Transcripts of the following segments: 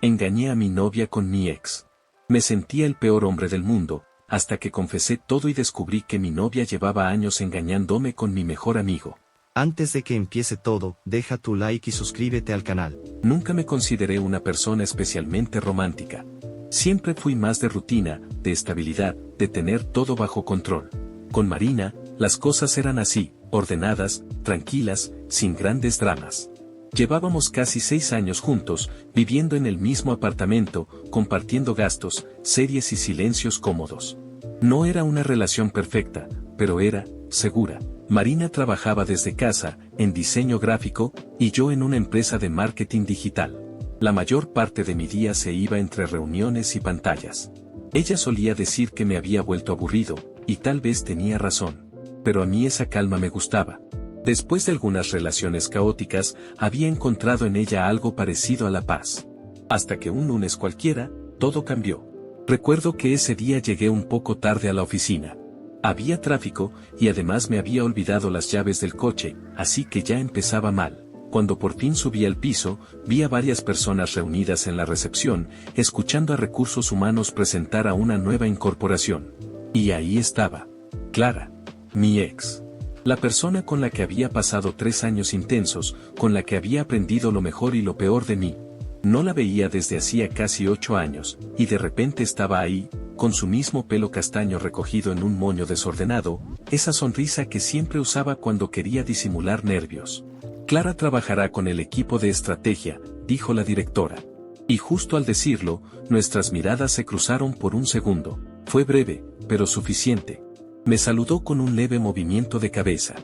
Engañé a mi novia con mi ex. Me sentía el peor hombre del mundo, hasta que confesé todo y descubrí que mi novia llevaba años engañándome con mi mejor amigo. Antes de que empiece todo, deja tu like y suscríbete al canal. Nunca me consideré una persona especialmente romántica. Siempre fui más de rutina, de estabilidad, de tener todo bajo control. Con Marina, las cosas eran así, ordenadas, tranquilas, sin grandes dramas. Llevábamos casi 6 años juntos, viviendo en el mismo apartamento, compartiendo gastos, series y silencios cómodos. No era una relación perfecta, pero era segura. Marina trabajaba desde casa, en diseño gráfico, y yo en una empresa de marketing digital. La mayor parte de mi día se iba entre reuniones y pantallas. Ella solía decir que me había vuelto aburrido, y tal vez tenía razón. Pero a mí esa calma me gustaba. Después de algunas relaciones caóticas, había encontrado en ella algo parecido a la paz. Hasta que un lunes cualquiera, todo cambió. Recuerdo que ese día llegué un poco tarde a la oficina. Había tráfico, y además me había olvidado las llaves del coche, así que ya empezaba mal. Cuando por fin subí al piso, vi a varias personas reunidas en la recepción, escuchando a Recursos Humanos presentar a una nueva incorporación. Y ahí estaba. Clara. Mi ex. La persona con la que había pasado 3 años intensos, con la que había aprendido lo mejor y lo peor de mí. No la veía desde hacía casi 8 años, y de repente estaba ahí, con su mismo pelo castaño recogido en un moño desordenado, esa sonrisa que siempre usaba cuando quería disimular nervios. Clara trabajará con el equipo de estrategia, dijo la directora. Y justo al decirlo, nuestras miradas se cruzaron por un segundo. Fue breve, pero suficiente. Me saludó con un leve movimiento de cabeza.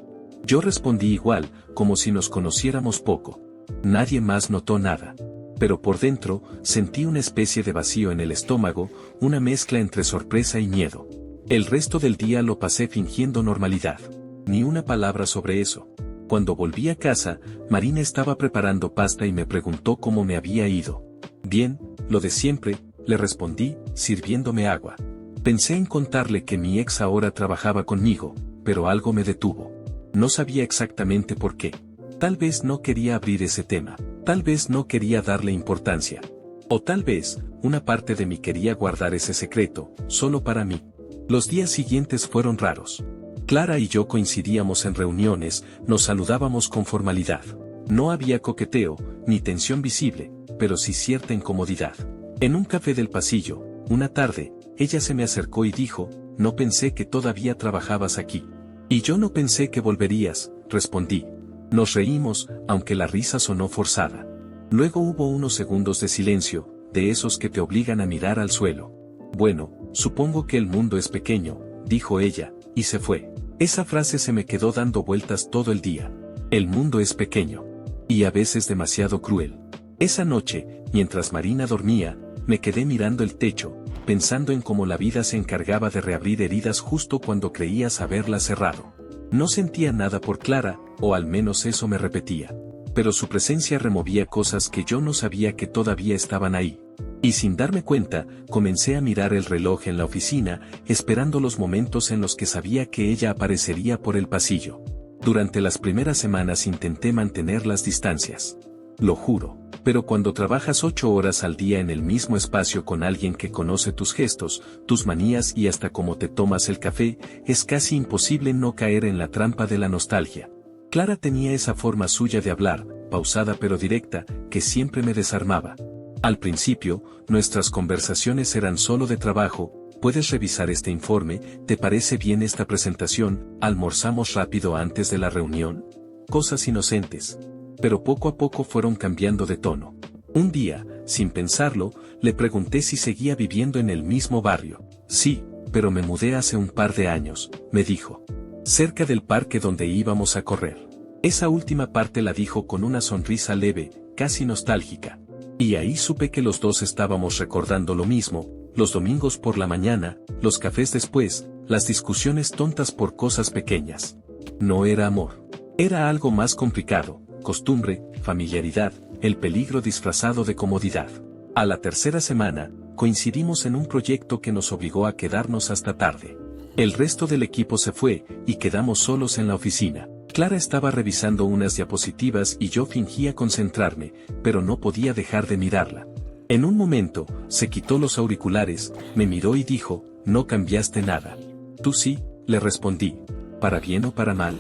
Yo respondí igual, como si nos conociéramos poco. Nadie más notó nada. Pero por dentro, sentí una especie de vacío en el estómago, una mezcla entre sorpresa y miedo. El resto del día lo pasé fingiendo normalidad. Ni una palabra sobre eso. Cuando volví a casa, Marina estaba preparando pasta y me preguntó cómo me había ido. Bien, lo de siempre, le respondí, sirviéndome agua. Pensé en contarle que mi ex ahora trabajaba conmigo, pero algo me detuvo. No sabía exactamente por qué. Tal vez no quería abrir ese tema. Tal vez no quería darle importancia. O tal vez, una parte de mí quería guardar ese secreto, solo para mí. Los días siguientes fueron raros. Clara y yo coincidíamos en reuniones, nos saludábamos con formalidad. No había coqueteo, ni tensión visible, pero sí cierta incomodidad. En un café del pasillo, una tarde, ella se me acercó y dijo, no pensé que todavía trabajabas aquí. Y yo no pensé que volverías, respondí. Nos reímos, aunque la risa sonó forzada. Luego hubo unos segundos de silencio, de esos que te obligan a mirar al suelo. Bueno, supongo que el mundo es pequeño, dijo ella, y se fue. Esa frase se me quedó dando vueltas todo el día. El mundo es pequeño. Y a veces demasiado cruel. Esa noche, mientras Marina dormía, me quedé mirando el techo, pensando en cómo la vida se encargaba de reabrir heridas justo cuando creías haberlas cerrado. No sentía nada por Clara, o al menos eso me repetía. Pero su presencia removía cosas que yo no sabía que todavía estaban ahí. Y sin darme cuenta, comencé a mirar el reloj en la oficina, esperando los momentos en los que sabía que ella aparecería por el pasillo. Durante las primeras semanas intenté mantener las distancias. Lo juro. Pero cuando trabajas 8 horas al día en el mismo espacio con alguien que conoce tus gestos, tus manías y hasta cómo te tomas el café, es casi imposible no caer en la trampa de la nostalgia. Clara tenía esa forma suya de hablar, pausada pero directa, que siempre me desarmaba. Al principio, nuestras conversaciones eran solo de trabajo. ¿Puedes revisar este informe? ¿Te parece bien esta presentación? ¿Almorzamos rápido antes de la reunión? Cosas inocentes. Pero poco a poco fueron cambiando de tono. Un día, sin pensarlo, le pregunté si seguía viviendo en el mismo barrio. Sí, pero me mudé hace un par de años, me dijo. Cerca del parque donde íbamos a correr. Esa última parte la dijo con una sonrisa leve, casi nostálgica. Y ahí supe que los dos estábamos recordando lo mismo, los domingos por la mañana, los cafés después, las discusiones tontas por cosas pequeñas. No era amor. Era algo más complicado. Costumbre, familiaridad, el peligro disfrazado de comodidad. A la tercera semana, coincidimos en un proyecto que nos obligó a quedarnos hasta tarde. El resto del equipo se fue, y quedamos solos en la oficina. Clara estaba revisando unas diapositivas y yo fingía concentrarme, pero no podía dejar de mirarla. En un momento, se quitó los auriculares, me miró y dijo, no cambiaste nada. Tú sí, le respondí. ¿Para bien o para mal?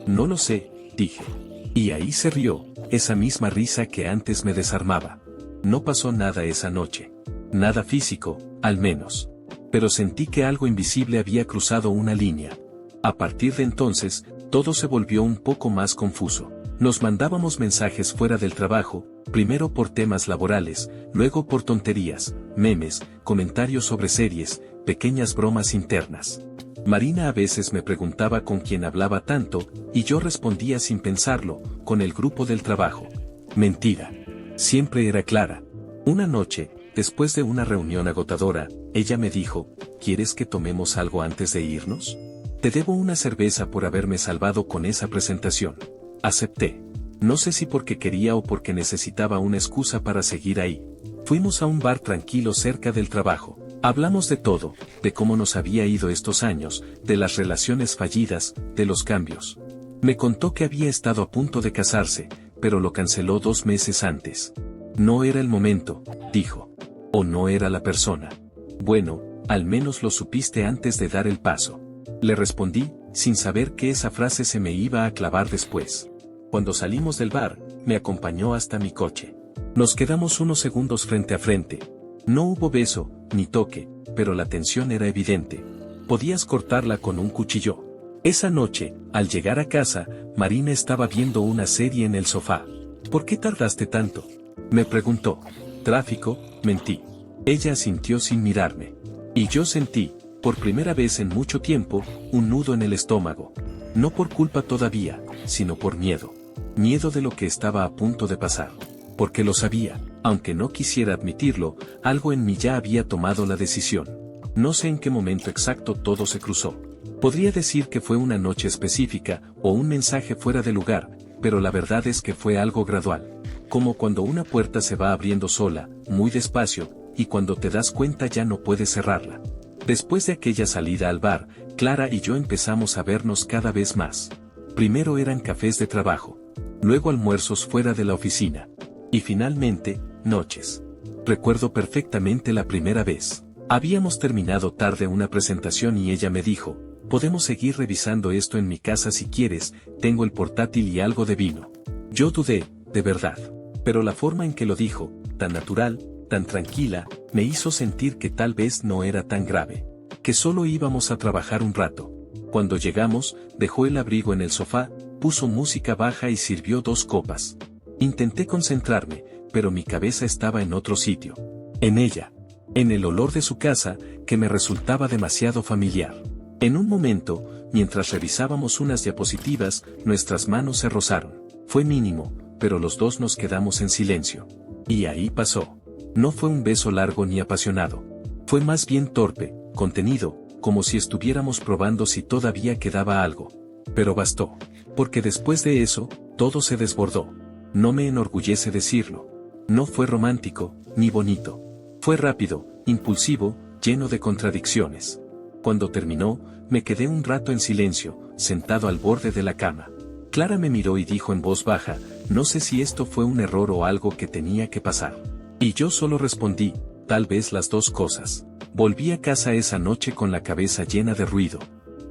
No lo sé, dije. Y ahí se rió, esa misma risa que antes me desarmaba. No pasó nada esa noche. Nada físico, al menos. Pero sentí que algo invisible había cruzado una línea. A partir de entonces, todo se volvió un poco más confuso. Nos mandábamos mensajes fuera del trabajo, primero por temas laborales, luego por tonterías, memes, comentarios sobre series, pequeñas bromas internas. Marina a veces me preguntaba con quién hablaba tanto, y yo respondía sin pensarlo, con el grupo del trabajo. Mentira. Siempre era clara. Una noche, después de una reunión agotadora, ella me dijo, ¿quieres que tomemos algo antes de irnos? Te debo una cerveza por haberme salvado con esa presentación. Acepté. No sé si porque quería o porque necesitaba una excusa para seguir ahí. Fuimos a un bar tranquilo cerca del trabajo. Hablamos de todo, de cómo nos había ido estos años, de las relaciones fallidas, de los cambios. Me contó que había estado a punto de casarse, pero lo canceló 2 meses antes. No era el momento, dijo. O no era la persona. Bueno, al menos lo supiste antes de dar el paso. Le respondí, sin saber que esa frase se me iba a clavar después. Cuando salimos del bar, me acompañó hasta mi coche. Nos quedamos unos segundos frente a frente. No hubo beso, ni toque, pero la tensión era evidente. Podías cortarla con un cuchillo. Esa noche, al llegar a casa, Marina estaba viendo una serie en el sofá. ¿Por qué tardaste tanto?, me preguntó. Tráfico, mentí. Ella asintió sin mirarme. Y yo sentí, por primera vez en mucho tiempo, un nudo en el estómago. No por culpa todavía, sino por miedo. Miedo de lo que estaba a punto de pasar. Porque lo sabía, aunque no quisiera admitirlo, algo en mí ya había tomado la decisión. No sé en qué momento exacto todo se cruzó. Podría decir que fue una noche específica, o un mensaje fuera de lugar, pero la verdad es que fue algo gradual. Como cuando una puerta se va abriendo sola, muy despacio, y cuando te das cuenta ya no puedes cerrarla. Después de aquella salida al bar, Clara y yo empezamos a vernos cada vez más. Primero eran cafés de trabajo. Luego almuerzos fuera de la oficina. Y finalmente, noches. Recuerdo perfectamente la primera vez. Habíamos terminado tarde una presentación y ella me dijo, podemos seguir revisando esto en mi casa si quieres, tengo el portátil y algo de vino. Yo dudé, de verdad. Pero la forma en que lo dijo, tan natural, tan tranquila, me hizo sentir que tal vez no era tan grave. Que solo íbamos a trabajar un rato. Cuando llegamos, dejó el abrigo en el sofá, puso música baja y sirvió 2 copas. Intenté concentrarme, pero mi cabeza estaba en otro sitio. En ella. En el olor de su casa, que me resultaba demasiado familiar. En un momento, mientras revisábamos unas diapositivas, nuestras manos se rozaron. Fue mínimo, pero los dos nos quedamos en silencio. Y ahí pasó. No fue un beso largo ni apasionado. Fue más bien torpe, contenido, como si estuviéramos probando si todavía quedaba algo. Pero bastó. Porque después de eso, todo se desbordó. No me enorgullece decirlo. No fue romántico, ni bonito. Fue rápido, impulsivo, lleno de contradicciones. Cuando terminó, me quedé un rato en silencio, sentado al borde de la cama. Clara me miró y dijo en voz baja, no sé si esto fue un error o algo que tenía que pasar. Y yo solo respondí, tal vez las 2 cosas. Volví a casa esa noche con la cabeza llena de ruido.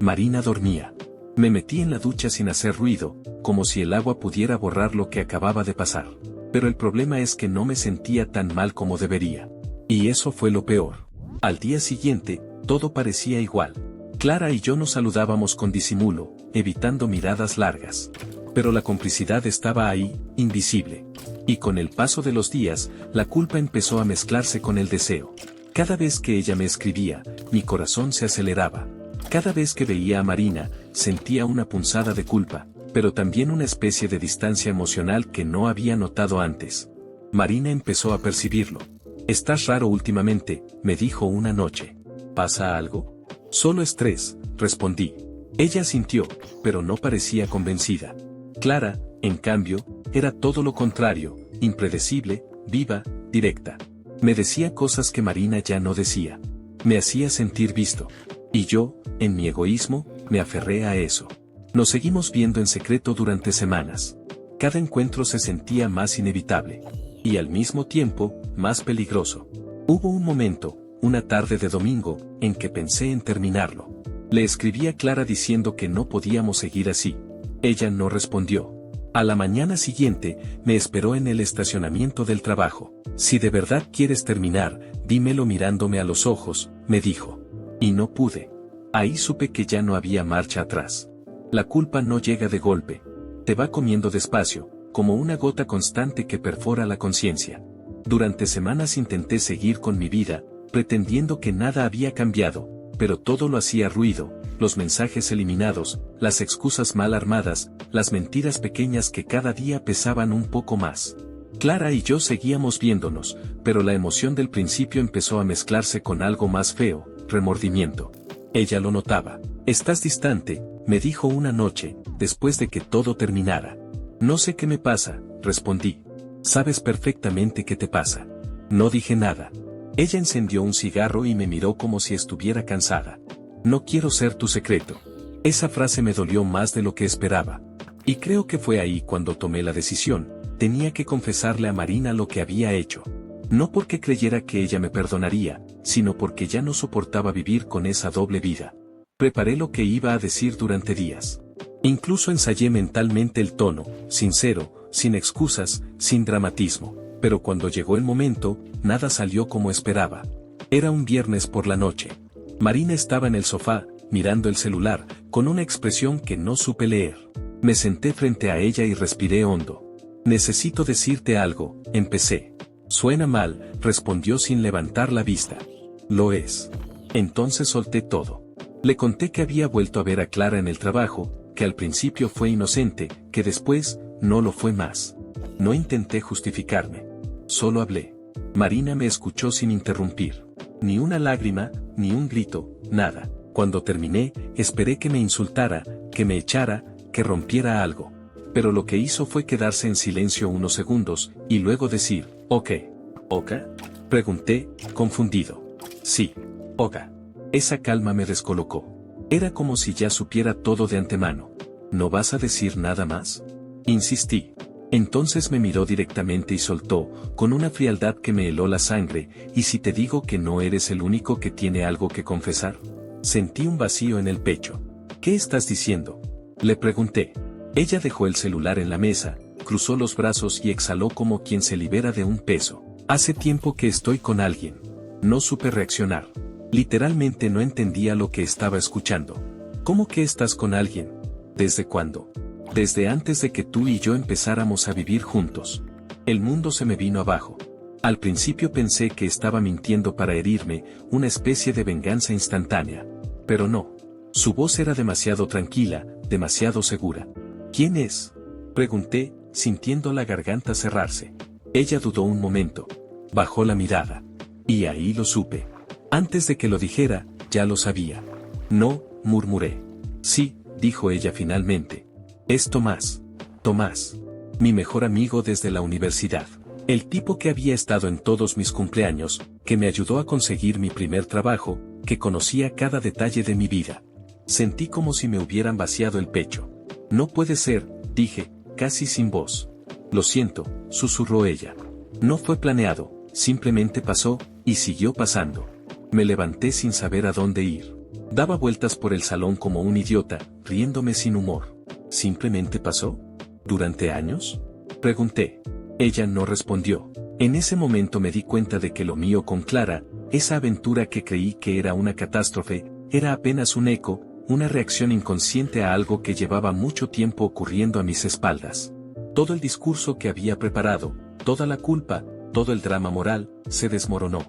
Marina dormía. Me metí en la ducha sin hacer ruido, como si el agua pudiera borrar lo que acababa de pasar. Pero el problema es que no me sentía tan mal como debería. Y eso fue lo peor. Al día siguiente, todo parecía igual. Clara y yo nos saludábamos con disimulo, evitando miradas largas. Pero la complicidad estaba ahí, invisible. Y con el paso de los días, la culpa empezó a mezclarse con el deseo. Cada vez que ella me escribía, mi corazón se aceleraba. Cada vez que veía a Marina, sentía una punzada de culpa, pero también una especie de distancia emocional que no había notado antes. Marina empezó a percibirlo. Estás raro últimamente, me dijo una noche. ¿Pasa algo? Solo estrés, respondí. Ella sintió, pero no parecía convencida. Clara, en cambio, era todo lo contrario, impredecible, viva, directa. Me decía cosas que Marina ya no decía. Me hacía sentir visto. Y yo, en mi egoísmo, me aferré a eso. Nos seguimos viendo en secreto durante semanas. Cada encuentro se sentía más inevitable. y al mismo tiempo, más peligroso. Hubo un momento, una tarde de domingo, en que pensé en terminarlo. Le escribí a Clara diciendo que no podíamos seguir así. Ella no respondió. A la mañana siguiente, me esperó en el estacionamiento del trabajo. Si de verdad quieres terminar, dímelo mirándome a los ojos, me dijo. Y no pude. Ahí supe que ya no había marcha atrás. La culpa no llega de golpe. Te va comiendo despacio, como una gota constante que perfora la conciencia. Durante semanas intenté seguir con mi vida, pretendiendo que nada había cambiado, pero todo lo hacía ruido, los mensajes eliminados, las excusas mal armadas, las mentiras pequeñas que cada día pesaban un poco más. Clara y yo seguíamos viéndonos, pero la emoción del principio empezó a mezclarse con algo más feo, remordimiento. Ella lo notaba. Estás distante, me dijo una noche, después de que todo terminara. No sé qué me pasa, respondí. Sabes perfectamente qué te pasa. No dije nada. Ella encendió un cigarro y me miró como si estuviera cansada. No quiero ser tu secreto. Esa frase me dolió más de lo que esperaba. Y creo que fue ahí cuando tomé la decisión. Tenía que confesarle a Marina lo que había hecho. No porque creyera que ella me perdonaría, sino porque ya no soportaba vivir con esa doble vida. Preparé lo que iba a decir durante días. Incluso ensayé mentalmente el tono, sincero, sin excusas, sin dramatismo. Pero cuando llegó el momento, nada salió como esperaba. Era un viernes por la noche. Marina estaba en el sofá, mirando el celular, con una expresión que no supe leer. Me senté frente a ella y respiré hondo. Necesito decirte algo, empecé. Suena mal, respondió sin levantar la vista. Lo es. Entonces solté todo. Le conté que había vuelto a ver a Clara en el trabajo, que al principio fue inocente, que después, no lo fue más. No intenté justificarme. Solo hablé. Marina me escuchó sin interrumpir. Ni una lágrima, ni un grito, nada. Cuando terminé, esperé que me insultara, que me echara, que rompiera algo. Pero lo que hizo fue quedarse en silencio unos segundos, y luego decir, ¿Oka? ¿Oka? Pregunté, confundido. Sí, Oka. Esa calma me descolocó. Era como si ya supiera todo de antemano. ¿No vas a decir nada más? Insistí. Entonces me miró directamente y soltó, con una frialdad que me heló la sangre, ¿y si te digo que no eres el único que tiene algo que confesar? Sentí un vacío en el pecho. ¿Qué estás diciendo? Le pregunté. Ella dejó el celular en la mesa, cruzó los brazos y exhaló como quien se libera de un peso. Hace tiempo que estoy con alguien. No supe reaccionar. Literalmente no entendía lo que estaba escuchando. ¿Cómo que estás con alguien? ¿Desde cuándo? Desde antes de que tú y yo empezáramos a vivir juntos. El mundo se me vino abajo. Al principio pensé que estaba mintiendo para herirme, una especie de venganza instantánea. Pero no. Su voz era demasiado tranquila, demasiado segura. ¿Quién es? Pregunté, sintiendo la garganta cerrarse. Ella dudó un momento. Bajó la mirada. Y ahí lo supe. Antes de que lo dijera, ya lo sabía. No, murmuré. Sí, dijo ella finalmente. Es Tomás. Tomás. Mi mejor amigo desde la universidad. El tipo que había estado en todos mis cumpleaños, que me ayudó a conseguir mi primer trabajo, que conocía cada detalle de mi vida. Sentí como si me hubieran vaciado el pecho. No puede ser, dije, casi sin voz. Lo siento, susurró ella. No fue planeado, simplemente pasó, y siguió pasando. Me levanté sin saber a dónde ir. Daba vueltas por el salón como un idiota, riéndome sin humor. ¿Simplemente pasó? ¿Durante años? Pregunté. Ella no respondió. En ese momento me di cuenta de que lo mío con Clara, esa aventura que creí que era una catástrofe, era apenas un eco, una reacción inconsciente a algo que llevaba mucho tiempo ocurriendo a mis espaldas. Todo el discurso que había preparado, toda la culpa, todo el drama moral, se desmoronó.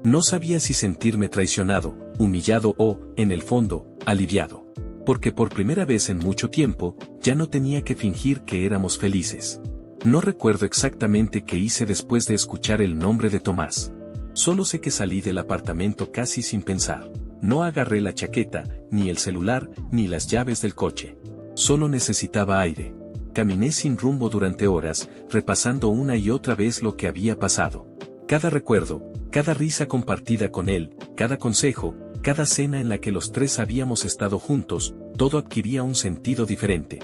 No sabía si sentirme traicionado, humillado o, en el fondo, aliviado. Porque por primera vez en mucho tiempo, ya no tenía que fingir que éramos felices. No recuerdo exactamente qué hice después de escuchar el nombre de Tomás. Solo sé que salí del apartamento casi sin pensar. No agarré la chaqueta, ni el celular, ni las llaves del coche. Solo necesitaba aire. Caminé sin rumbo durante horas, repasando una y otra vez lo que había pasado. Cada recuerdo, cada risa compartida con él, cada consejo, cada cena en la que los tres habíamos estado juntos, todo adquiría un sentido diferente.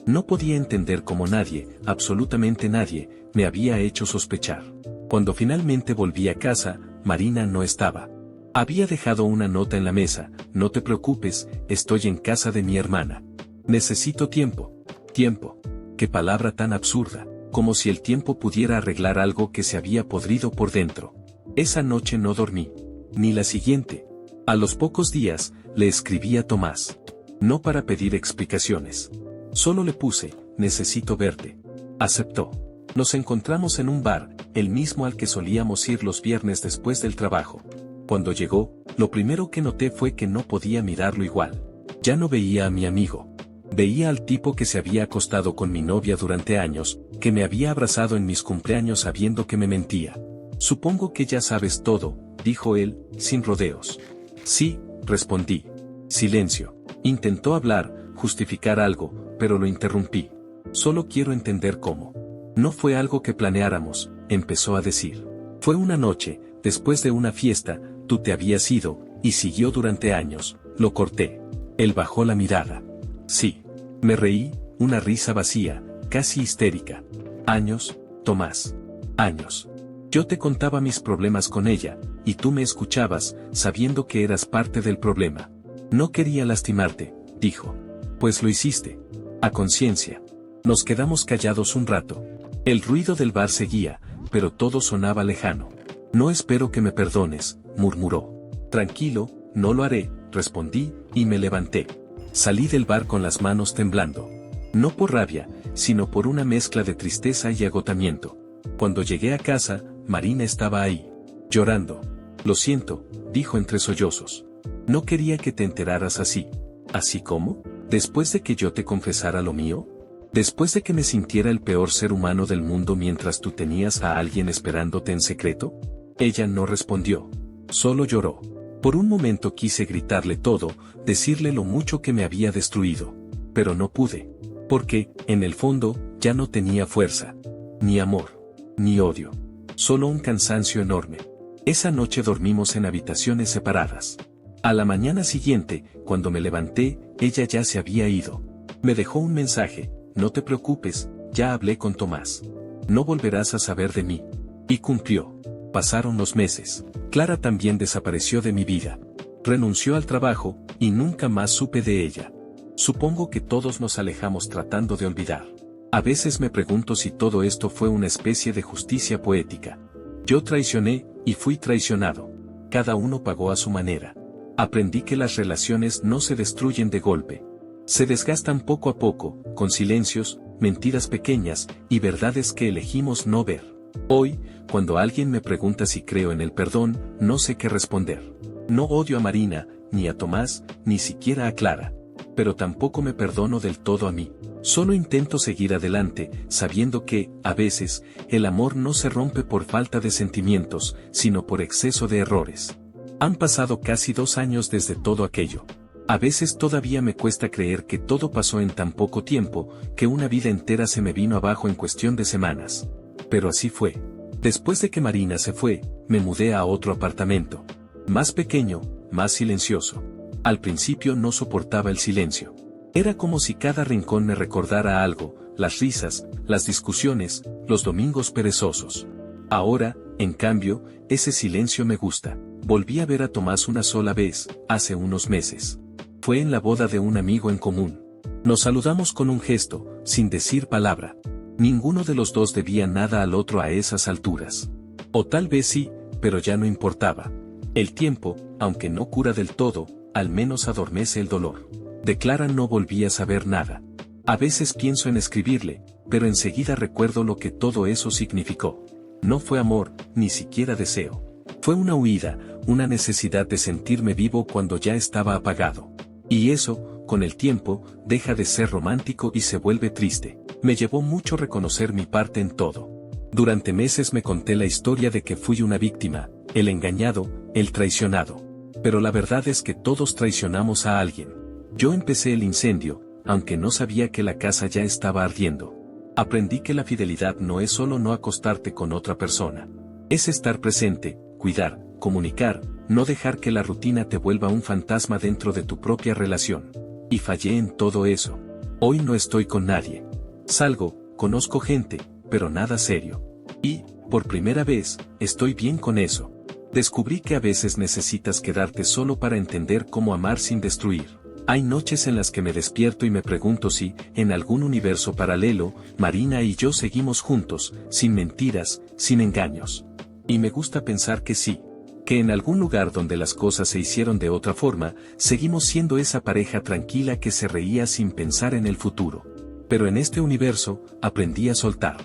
No podía entender cómo nadie, absolutamente nadie, me había hecho sospechar. Cuando finalmente volví a casa, Marina no estaba. Había dejado una nota en la mesa: no te preocupes, estoy en casa de mi hermana. Necesito tiempo. Tiempo. Qué palabra tan absurda, como si el tiempo pudiera arreglar algo que se había podrido por dentro. Esa noche no dormí. Ni la siguiente. A los pocos días, le escribí a Tomás. No para pedir explicaciones. Solo le puse: necesito verte. Aceptó. Nos encontramos en un bar, el mismo al que solíamos ir los viernes después del trabajo. Cuando llegó, lo primero que noté fue que no podía mirarlo igual. Ya no veía a mi amigo. Veía al tipo que se había acostado con mi novia durante años, que me había abrazado en mis cumpleaños sabiendo que me mentía. Supongo que ya sabes todo, dijo él, sin rodeos. Sí, respondí. Silencio. Intentó hablar, justificar algo, pero lo interrumpí. Solo quiero entender cómo. No fue algo que planeáramos, empezó a decir. Fue una noche, después de una fiesta, tú te habías ido, y siguió durante años. Lo corté. Él bajó la mirada. Sí. Me reí, una risa vacía, casi histérica. Años, Tomás. Años. Yo te contaba mis problemas con ella, y tú me escuchabas, sabiendo que eras parte del problema. No quería lastimarte, dijo. Pues lo hiciste. A conciencia. Nos quedamos callados un rato. El ruido del bar seguía, pero todo sonaba lejano. No espero que me perdones, murmuró. Tranquilo, no lo haré, respondí, y me levanté. Salí del bar con las manos temblando. No por rabia, sino por una mezcla de tristeza y agotamiento. Cuando llegué a casa, Marina estaba ahí, llorando. Lo siento, dijo entre sollozos. No quería que te enteraras así. ¿Así cómo? ¿Después de que yo te confesara lo mío? ¿Después de que me sintiera el peor ser humano del mundo mientras tú tenías a alguien esperándote en secreto? Ella no respondió. Solo lloró. Por un momento quise gritarle todo, decirle lo mucho que me había destruido. Pero no pude. Porque, en el fondo, ya no tenía fuerza. Ni amor. Ni odio. Solo un cansancio enorme. Esa noche dormimos en habitaciones separadas. A la mañana siguiente, cuando me levanté, ella ya se había ido. Me dejó un mensaje: no te preocupes, ya hablé con Tomás. No volverás a saber de mí. Y cumplió. Pasaron los meses. Clara también desapareció de mi vida. Renunció al trabajo, y nunca más supe de ella. Supongo que todos nos alejamos tratando de olvidar. A veces me pregunto si todo esto fue una especie de justicia poética. Yo traicioné, y fui traicionado. Cada uno pagó a su manera. Aprendí que las relaciones no se destruyen de golpe. Se desgastan poco a poco, con silencios, mentiras pequeñas, y verdades que elegimos no ver. Hoy, cuando alguien me pregunta si creo en el perdón, no sé qué responder. No odio a Marina, ni a Tomás, ni siquiera a Clara. Pero tampoco me perdono del todo a mí. Solo intento seguir adelante, sabiendo que, a veces, el amor no se rompe por falta de sentimientos, sino por exceso de errores. Han pasado casi 2 años desde todo aquello. A veces todavía me cuesta creer que todo pasó en tan poco tiempo, que una vida entera se me vino abajo en cuestión de semanas. Pero así fue. Después de que Marina se fue, me mudé a otro apartamento. Más pequeño, más silencioso. Al principio no soportaba el silencio. Era como si cada rincón me recordara algo: las risas, las discusiones, los domingos perezosos. Ahora, en cambio, ese silencio me gusta. Volví a ver a Tomás una sola vez, hace unos meses. Fue en la boda de un amigo en común. Nos saludamos con un gesto, sin decir palabra. Ninguno de los dos debía nada al otro a esas alturas. O tal vez sí, pero ya no importaba. El tiempo, aunque no cura del todo, al menos adormece el dolor. De Clara no volví a saber nada. A veces pienso en escribirle, pero enseguida recuerdo lo que todo eso significó. No fue amor, ni siquiera deseo. Fue una huida, una necesidad de sentirme vivo cuando ya estaba apagado. Y eso, con el tiempo, deja de ser romántico y se vuelve triste. Me llevó mucho reconocer mi parte en todo. Durante meses me conté la historia de que fui una víctima, el engañado, el traicionado. Pero la verdad es que todos traicionamos a alguien. Yo empecé el incendio, aunque no sabía que la casa ya estaba ardiendo. Aprendí que la fidelidad no es solo no acostarte con otra persona. Es estar presente, cuidar, comunicar, no dejar que la rutina te vuelva un fantasma dentro de tu propia relación. Y fallé en todo eso. Hoy no estoy con nadie. Salgo, conozco gente, pero nada serio. Y, Por primera vez, estoy bien con eso. Descubrí que a veces necesitas quedarte solo para entender cómo amar sin destruir. Hay noches en las que me despierto y me pregunto si, en algún universo paralelo, Marina y yo seguimos juntos, sin mentiras, sin engaños. Y me gusta pensar que sí. Que en algún lugar donde las cosas se hicieron de otra forma, seguimos siendo esa pareja tranquila que se reía sin pensar en el futuro. Pero en este universo, aprendí a soltar.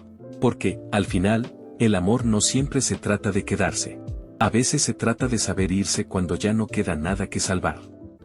Porque, al final, el amor no siempre se trata de quedarse. A veces se trata de saber irse cuando ya no queda nada que salvar.